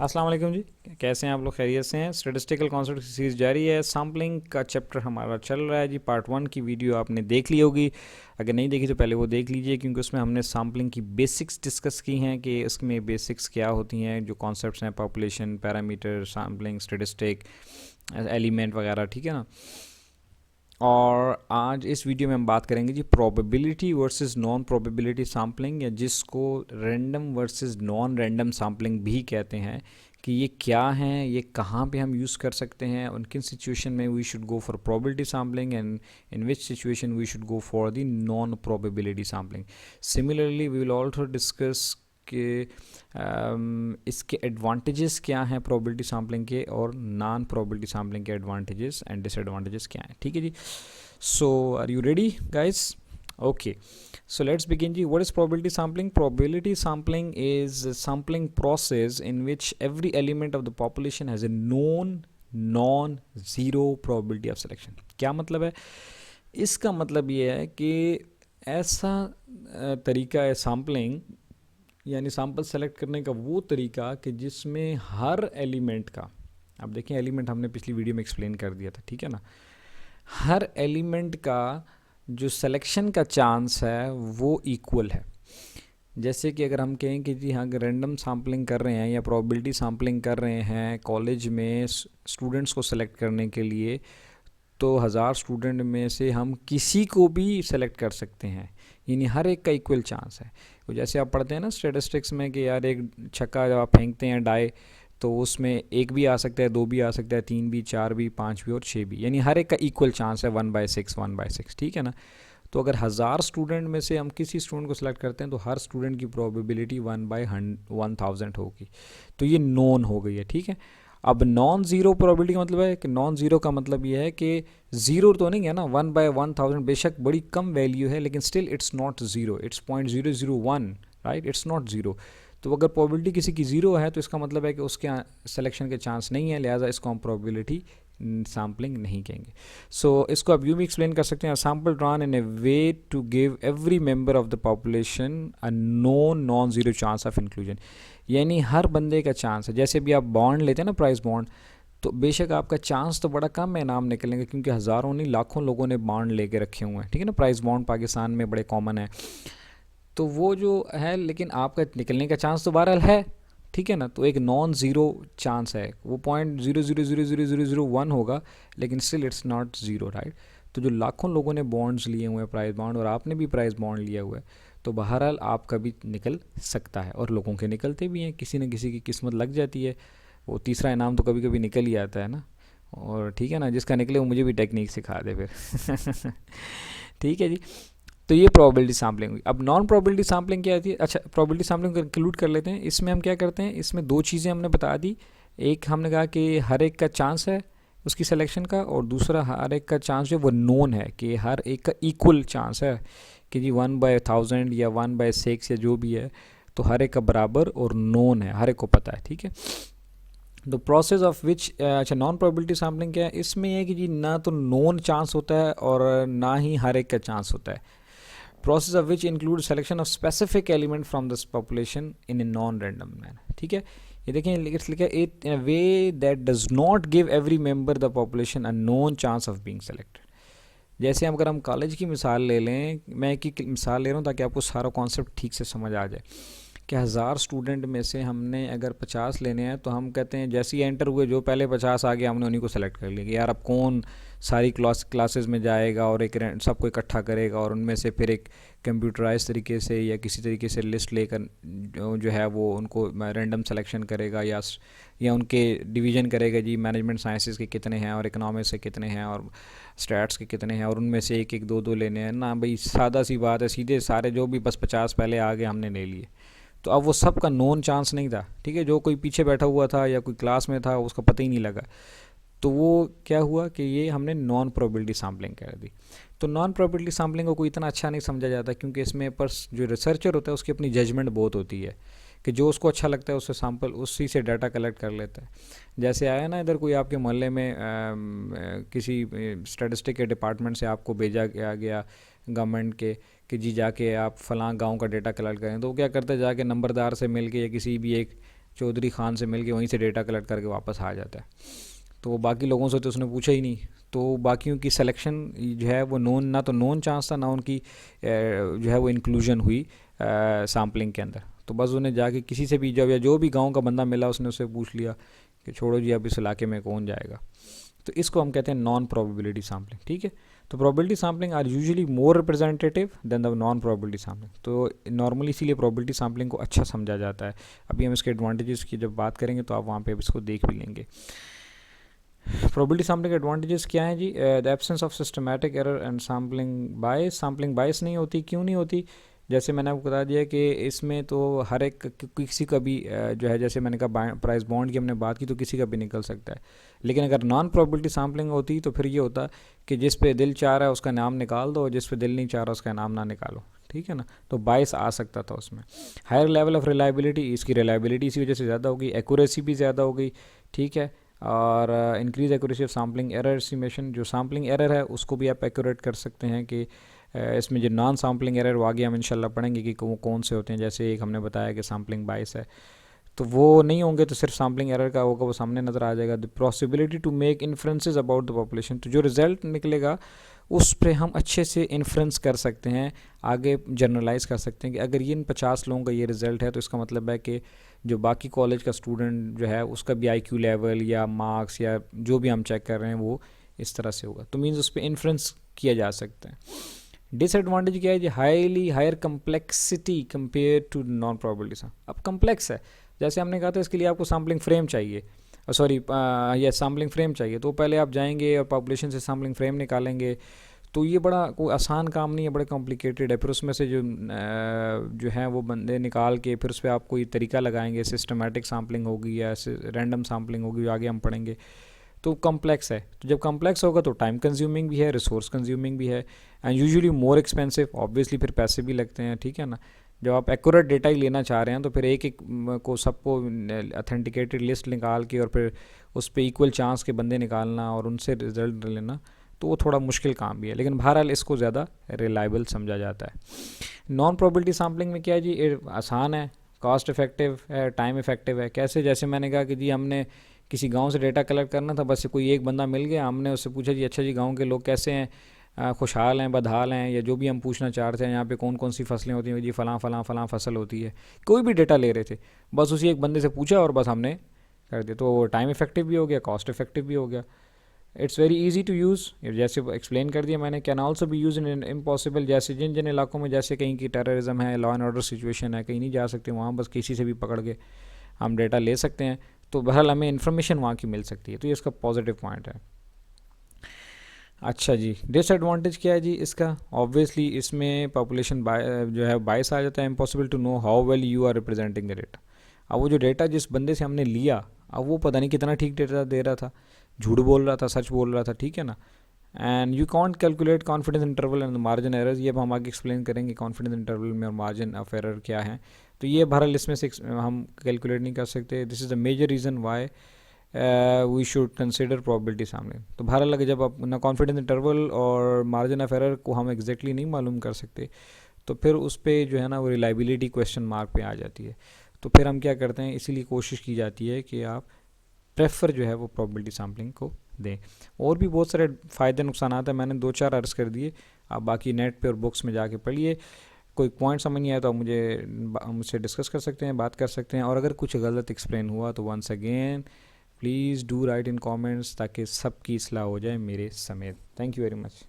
अस्सलाम वालेकुम जी। कैसे हैं आप लोग? खैरियत से हैं? स्टैटिस्टिकल कॉन्सेप्ट की सीरीज़ जारी है। सैम्पलिंग का चैप्टर हमारा चल रहा है जी। पार्ट 1 की वीडियो आपने देख ली होगी। अगर नहीं देखी तो पहले वो देख लीजिए, क्योंकि उसमें हमने सैम्पलिंग की बेसिक्स डिस्कस की हैं कि इसमें बेसिक्स क्या होती हैं, जो कॉन्सेप्ट्स हैं, population, parameter, sampling, statistic, element वगैरह, ठीक है ना। और आज इस वीडियो में हम बात करेंगे जी probability versus non probability sampling, या जिसको random versus non random sampling भी कहते हैं, कि ये क्या हैं, ये कहाँ पे हम यूज़ कर सकते हैं, उन किन सिचुएशन में we should go for probability sampling and in which situation we should go for the non probability sampling. Similarly we will also discuss कि इसके एडवांटेजेस क्या हैं प्रोबेबिलिटी सैम्पलिंग के, और नॉन प्रोबेबिलिटी सैम्पलिंग के एडवांटेजेस एंड डिसएडवांटेजेस क्या हैं। ठीक है जी। So are you ready guys? Okay, so let's begin. What is probability sampling? Probability sampling is a sampling process in which every element of the population has a known non-zero probability of selection. क्या मतलब है इसका? मतलब ये है कि ऐसा तरीका है सैम्पलिंग, यानी सैम्पल सेलेक्ट करने का वो तरीका कि जिसमें हर एलिमेंट का, अब देखें एलिमेंट हमने पिछली वीडियो में एक्सप्लेन कर दिया था, ठीक है ना। हर एलिमेंट का जो सिलेक्शन का चांस है वो इक्वल है। जैसे कि अगर हम कहें कि जी हाँ, अगर रैंडम सैम्पलिंग कर रहे हैं या प्रोबेबिलिटी सैम्पलिंग कर रहे हैं कॉलेज में स्टूडेंट्स को सेलेक्ट करने के लिए, तो 1000 स्टूडेंट में से हम किसी को भी सेलेक्ट कर सकते हैं, यानी हर एक का इक्वल चांस है। तो जैसे आप पढ़ते हैं ना स्टैटिस्टिक्स में कि यार एक छक्का जब आप फेंकते हैं डाई, तो उसमें एक भी आ सकता है, दो भी आ सकता है, तीन भी, चार भी, पाँच भी और छः भी, यानी हर एक का इक्वल चांस है 1/6 1/6, ठीक है ना। तो अगर 1000 स्टूडेंट में से हम किसी स्टूडेंट को सिलेक्ट करते हैं तो हर स्टूडेंट की प्रोबेबिलिटी 1/1000 होगी। तो ये नॉन हो गई है, ठीक है। अब नॉन ज़ीरो प्रोबेबिलिटी का मतलब है कि नॉन ज़ीरो का मतलब ये है कि ज़ीरो तो नहीं है ना, 1/1000 बेशक बड़ी कम वैल्यू है, लेकिन still it's not zero, it's 0.001, right, it's not zero. तो अगर प्रोबेबिलिटी किसी की ज़ीरो है तो इसका मतलब है कि उसके सिलेक्शन के चांस नहीं है, लिहाजा इसको हम प्रोबेबिलिटी सैम्पलिंग नहीं कहेंगे। सो इसको आप यूँ भी एक्सप्लेन कर सकते हैं, sample drawn in a way to give every member of the population a non zero chance of inclusion, यानी हर बंदे का चांस है। जैसे भी आप बॉन्ड लेते हैं ना, प्राइस बॉन्ड, तो बेशक आपका चांस तो बड़ा कम है नाम निकलने का, क्योंकि हज़ारों नहीं लाखों लोगों ने बॉन्ड लेके रखे हुए हैं, ठीक है ना। प्राइस बॉन्ड पाकिस्तान में बड़े कॉमन है, तो वो जो है, लेकिन आपका निकलने का चांस तो बहरहाल है, ठीक है ना। तो एक नॉन ज़ीरो चांस है, वो 0.000001 होगा, लेकिन still it's not zero, right. तो जो लाखों लोगों ने बॉन्ड्स लिए हुए हैं प्राइस बॉन्ड, और आपने भी प्राइस बॉन्ड लिया हुआ है, तो बहरहाल आपका भी निकल सकता है, और लोगों के निकलते भी हैं, किसी न किसी की किस्मत लग जाती है। वो तीसरा इनाम तो कभी कभी निकल ही आता है ना। और ठीक है ना, जिसका निकले वो मुझे भी टेक्निक सिखा दे फिर। ठीक है जी। तो ये प्रोबेबिलिटी सैम्पलिंग हुई। अब नॉन प्रोबेबिलिटी सैम्पलिंग क्या आती है? अच्छा, प्रोबेबिलिटी सैम्पलिंग को इंक्लूड कर लेते हैं। इसमें हम क्या करते हैं, इसमें दो चीज़ें हमने बता दी। एक हमने कहा कि हर एक का चांस है उसकी सिलेक्शन का, और दूसरा हर एक का चांस जो वो नोन है, कि हर एक का इक्वल चांस है कि जी 1/1000 या 1/6 या जो भी है, तो हर एक का बराबर और नोन है, हर एक को पता है, ठीक है। द प्रोसेस ऑफ विच, अच्छा नॉन प्रोबेबिलिटी सैम्पलिंग क्या है? इसमें यह है कि जी ना तो नोन चांस होता है और ना ही हर एक का चांस होता है। Process of which include selection of specific element from this population in a non-random manner, ठीक है। ये देखें लिखा है, it in a way that does not give every member the population a known chance of being selected। जैसे अगर हम college की मिसाल ले लें, मैं एक ही मिसाल ले रहा हूँ ताकि आपको सारा कॉन्सेप्ट ठीक से समझ आ जाए, कि 1000 स्टूडेंट में से हमने अगर 50 लेने हैं, तो हम कहते हैं जैसे ही एंटर हुए जो पहले 50 आ गए हमने उन्हीं को सेलेक्ट कर लिया कि यार अब कौन सारी क्लासेस में जाएगा और एक सबको इकट्ठा करेगा, और उनमें से फिर एक कंप्यूटराइज तरीके से या किसी तरीके से लिस्ट लेकर जो है वो उनको रैंडम सिलेक्शन करेगा, या उनके डिवीज़न करेगा जी मैनेजमेंट साइंसेस के कितने हैं और इकोनॉमिक्स के कितने हैं और स्टैट्स के कितने हैं, और उनमें से एक एक दो दो लेने हैं ना भाई। सादा सी बात है, सीधे सारे जो भी बस 50 पहले आ गए हमने ले लिए। तो अब वो सब का नोन चांस नहीं था, ठीक है। जो कोई पीछे बैठा हुआ था या कोई क्लास में था उसका पता ही नहीं लगा। तो वो क्या हुआ कि ये हमने नॉन प्रोबेबिलिटी सैम्पलिंग कर दी। तो नॉन प्रोबेबिलिटी सैम्पलिंग को कोई इतना अच्छा नहीं समझा जाता, क्योंकि इसमें पर जो रिसर्चर होता है उसकी अपनी जजमेंट बहुत होती है, कि जो उसको अच्छा लगता है उससे सैम्पल उसी से डाटा कलेक्ट कर लेता है। जैसे आया ना इधर कोई आपके मोहल्ले में किसी स्टैटिस्टिक के डिपार्टमेंट से आपको भेजा गया गवर्नमेंट के, कि जी जाके आप फ़लाँ गांव का डेटा कलेक्ट करें, तो वो क्या करते हैं, जाके नंबरदार से मिल के या किसी भी एक चौधरी खान से मिल के वहीं से डेटा कलेक्ट करके वापस आ जाता है। तो बाकी लोगों से तो उसने पूछा ही नहीं, तो बाकियों की सिलेक्शन जो है वो ना तो नोन चांस था, ना उनकी जो है वो इंक्लूजन हुई सैम्पलिंग के अंदर। तो बस उन्हें जाके किसी से भी जब या जो भी गांव का बंदा मिला उसने उससे पूछ लिया कि छोड़ो जी अब इस इलाके में कौन जाएगा। तो इसको हम कहते हैं नॉन प्रोबेबिलिटी सैम्पलिंग, ठीक है। तो probability sampling are usually more representative than the non probability sampling. तो नॉर्मली इसीलिए प्रोबेबिलिटी सैम्पलिंग को अच्छा समझा जाता है। अभी हम इसके एडवांटेजेस की जब बात करेंगे तो आप वहाँ पे इसको देख भी लेंगे। प्रोबेबिलिटी सैम्पलिंग एडवांटेजेस क्या हैं जी? The absence of systematic error and sampling bias नहीं होती। क्यों नहीं होती? जैसे मैंने आपको बता दिया कि इसमें तो हर एक किसी का भी जो है, जैसे मैंने कहा प्राइस बॉन्ड की हमने बात की, तो किसी का भी निकल सकता है। लेकिन अगर नॉन प्रोबेबिलिटी सैम्पलिंग होती तो फिर ये होता कि जिस पे दिल चाह रहा है उसका नाम निकाल दो और जिस पे दिल नहीं चाह रहा उसका नाम ना निकालो, ठीक है ना। तो बायस आ सकता था उसमें। हायर लेवल ऑफ रिलायबिलिटी, इसकी रिलायबिलिटी इसी वजह से ज़्यादा होगी, एक्यूरेसी भी ज़्यादा होगी, ठीक है। और increase accuracy of sampling error estimation, जो सैम्पलिंग एरर है उसको भी आप एक्यूरेट कर सकते हैं कि इसमें जो नॉन सैम्पलिंग एरर वो आगे हम इंशाल्लाह पढ़ेंगे कि वो कौन से होते हैं। जैसे एक हमने बताया कि सैम्पलिंग बायस है, तो वो नहीं होंगे तो सिर्फ सैम्पलिंग एरर का होगा, वो सामने नज़र आ जाएगा। The possibility to make inferences about the population, तो जो रिज़ल्ट निकलेगा उस पर हम अच्छे से इन्फ्रेंस कर सकते हैं, आगे जनरलाइज कर सकते हैं कि अगर ये इन 50 लोगों का ये रिज़ल्ट है तो इसका मतलब है कि जो बाकी कॉलेज का स्टूडेंट जो है उसका भी IQ लेवल या मार्क्स या जो भी हम चेक कर रहे हैं वो इस तरह से होगा। तो मीन्स उस पर इन्फ्रेंस किया जा सकता है। डिसएडवांटेज क्या है जी? Higher complexity compare to non probability. अब कम्प्लेक्स है, जैसे हमने कहा था इसके लिए आपको सैम्पलिंग फ्रेम चाहिए, सॉरी ये सैम्पलिंग फ्रेम चाहिए, तो पहले आप जाएंगे और पॉपुलेशन से सैम्पलिंग फ्रेम निकालेंगे। तो ये बड़ा कोई आसान काम नहीं है, बड़ा कॉम्प्लिकेटेड है। फिर उसमें से जो है वो बंदे निकाल के फिर उस पर आप कोई तरीका लगाएंगे, सिस्टमेटिक सैम्पलिंग होगी या रैंडम सैम्पलिंग होगी, जो आगे हम पढ़ेंगे। तो कम्प्लेक्स है, तो जब कम्प्लेक्स होगा तो टाइम कंज्यूमिंग भी है, रिसोर्स कंज्यूमिंग भी है, and usually more expensive, obviously फिर पैसे भी लगते हैं, ठीक है ना। जब आप एक्यूरेट डेटा ही लेना चाह रहे हैं तो फिर एक एक को सबको अथेंटिकेटेड लिस्ट निकाल के और फिर उस पर इक्वल चांस के बंदे निकालना और उनसे रिजल्ट लेना, तो वो थोड़ा मुश्किल काम भी है, लेकिन बहरहाल इसको ज़्यादा रिलायबल समझा जाता है। नॉन प्रोबेबिलिटी सैम्पलिंग में क्या है जी? आसान है, कॉस्ट इफेक्टिव है, टाइम इफेक्टिव है। कैसे? जैसे मैंने कहा कि जी हमने किसी गांव से डेटा कलेक्ट करना था, बस कोई एक बंदा मिल गया, हमने उससे पूछा जी अच्छा जी गांव के लोग कैसे हैं, खुशहाल हैं, बदहाल हैं, या जो भी हम पूछना चाह रहे थे, यहाँ पे कौन कौन सी फसलें होती हैं जी, फ़लाँ फ़लाँ फ़लाँ फसल होती है, कोई भी डेटा ले रहे थे, बस उसी एक बंदे से पूछा और बस हमने कर दिया। तो टाइम इफेक्टिव भी हो गया, कॉस्ट इफेक्टिव भी हो गया। It's very easy to use, जैसे एक्सप्लेन कर दिया मैंने। Can also be use in impossible, जैसे जिन जिन इलाकों में जैसे कहीं की टेररिज्म है, लॉ एंड ऑर्डर सिचुएशन है, कहीं नहीं जा सकते, वहाँ बस किसी से भी पकड़ के हम डेटा ले सकते हैं, तो बहरहाल हमें इन्फॉर्मेशन वहाँ की मिल सकती है। तो ये इसका पॉजिटिव पॉइंट है। अच्छा जी, डिसएडवांटेज क्या है जी इसका? ऑब्वियसली इसमें पॉपुलेशन जो है बायस आ जाता है। Impossible to know how well you are representing the data. अब वो जो डेटा जिस बंदे से हमने लिया, अब वो पता नहीं कितना ठीक डेटा दे रहा था, झूठ बोल रहा था, सच बोल रहा था, ठीक है ना। And you can't calculate confidence interval and margin errors, ये अब हम आगे एक्सप्लेन करेंगे कॉन्फिडेंस इंटरवल में और मार्जिन ऑफ एरर क्या है। तो ये बहरहाल इसमें से हम कैलकुलेट नहीं कर सकते। This is the major reason why we should consider probability sampling. तो बहरहाल अगर जब आप ना कॉन्फिडेंस इंटरवल और मार्जिन ऑफ एरर को हम एग्जैक्टली नहीं मालूम कर सकते, तो फिर उस पर जो है ना वो रिलायबिलिटी क्वेश्चन मार्क पे आ जाती है। तो फिर हम क्या करते हैं, इसीलिए कोशिश की जाती है कि आप प्रेफर जो है वो प्रोबेबिलिटी सैम्पलिंग को दें। और भी बहुत सारे फ़ायदे नुकसान हैं, मैंने 2-4 अर्ज कर दिए, आप बाकी नेट पे और बुक्स में जाके पढ़िए। कोई पॉइंट समझ नहीं आया तो आप मुझसे डिस्कस कर सकते हैं, बात कर सकते हैं। और अगर कुछ गलत एक्सप्लेन हुआ तो once again please do write in comments, ताकि सबकी इस्लाह हो जाए मेरे समेत। Thank you very much.